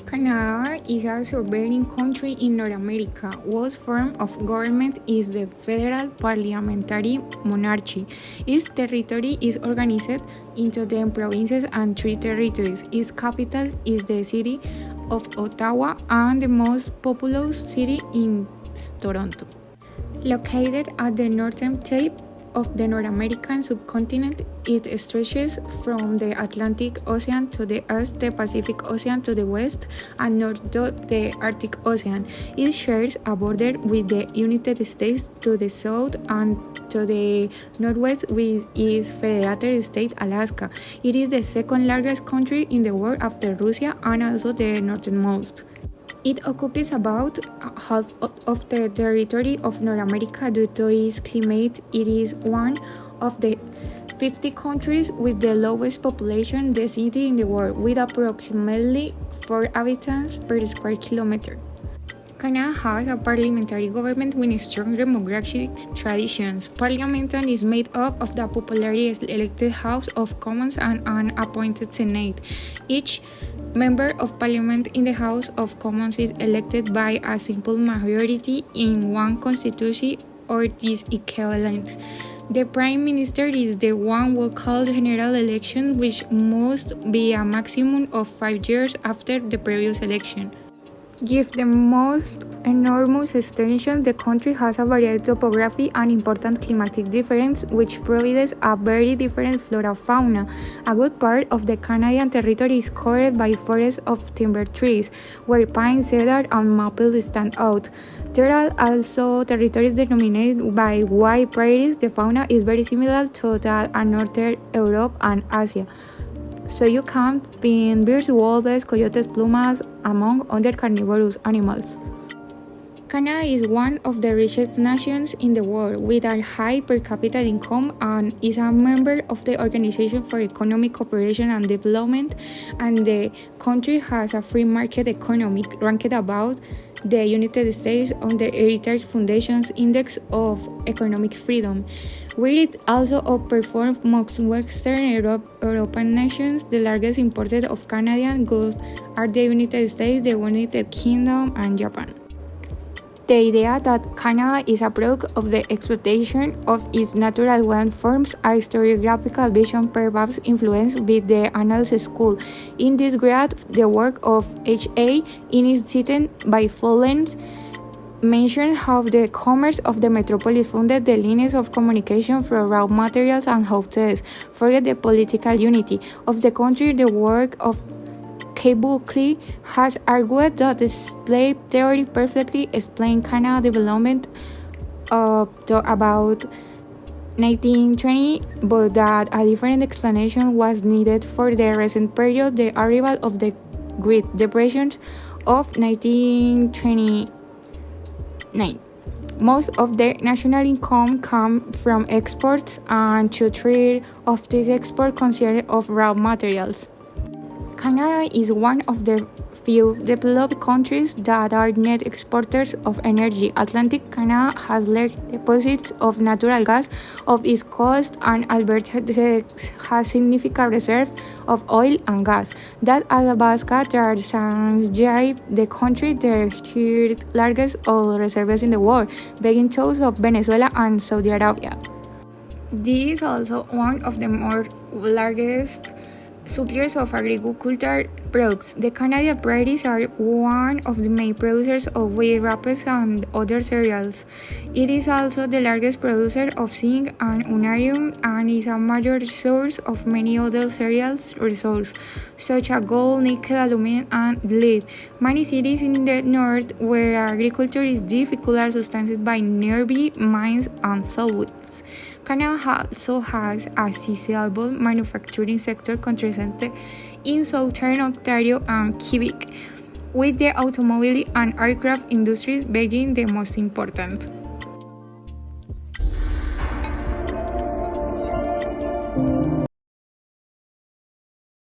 Canada is a sovereign country in North America, whose form of government is the federal parliamentary monarchy. Its territory is organized into 10 provinces and 3 territories. Its capital is the city of Ottawa, and the most populous city is Toronto. Located at the northern tip of the North American subcontinent, it stretches from the Atlantic Ocean to the east, the Pacific Ocean to the west, and north to the Arctic Ocean. It shares a border with the United States to the south and to the northwest with its federated state Alaska. It is the second largest country in the world after Russia and also the northernmost. It occupies about half of the territory of North America due to its climate. It is one of the 50 countries with the lowest population density in the world, with approximately 4 inhabitants per square kilometer. Canada has a parliamentary government with strong democratic traditions. Parliament is made up of the popularly elected House of Commons and an appointed Senate. Each member of Parliament in the House of Commons is elected by a simple majority in one constituency or its equivalent. The Prime Minister is the one who calls general elections, which must be a maximum of 5 years after the previous election. Given the most enormous extension, the country has a varied topography and important climatic difference, which provides a very different flora and fauna. A good part of the Canadian territory is covered by forests of timber trees, where pine, cedar, and maple stand out. There are also territories dominated by wide prairies. The fauna is very similar to that of Northern Europe and Asia. So you can find bears, wolves, coyotes, pumas, among other carnivorous animals. Canada is one of the richest nations in the world, with a high per capita income, and is a member of the Organization for Economic Cooperation and Development, and the country has a free market economy, ranked above the United States on the Heritage Foundation's Index of Economic Freedom, where it also outperforms most Western European nations. The largest importers of Canadian goods are the United States, the United Kingdom, and Japan. The idea that Canada is a product of the exploitation of its natural wealth forms a historiographical vision perhaps influenced by the Annals School. In this grade, the work of H.A. Innis cited by Follens mentions how the commerce of the metropolis funded the lines of communication for raw materials and houses. Forget the political unity of the country. The work of Buckley has argued that the slave theory perfectly explained Canada's development up to about 1920, but that a different explanation was needed for the recent period, the arrival of the Great Depression of 1929. Most of the national income comes from exports, and 2/3 of the export consists of raw materials. Canada is one of the few developed countries that are net exporters of energy. Atlantic Canada has large deposits of natural gas of its coast, and Alberta has significant reserves of oil and gas. That Alaska gives the country the third largest oil reserves in the world, being those of Venezuela and Saudi Arabia. This is also one of the more largest suppliers of agricultural products. The Canadian prairies are one of the main producers of wheat, rapeseed, and other cereals. It is also the largest producer of zinc and uranium, and is a major source of many other cereals resources, such as gold, nickel, aluminum, and lead. Many cities in the north where agriculture is difficult are sustained by nearby mines and saltwoods. Canada also has a sizable manufacturing sector concentrated in southern Ontario and Quebec, with the automobile and aircraft industries being the most important.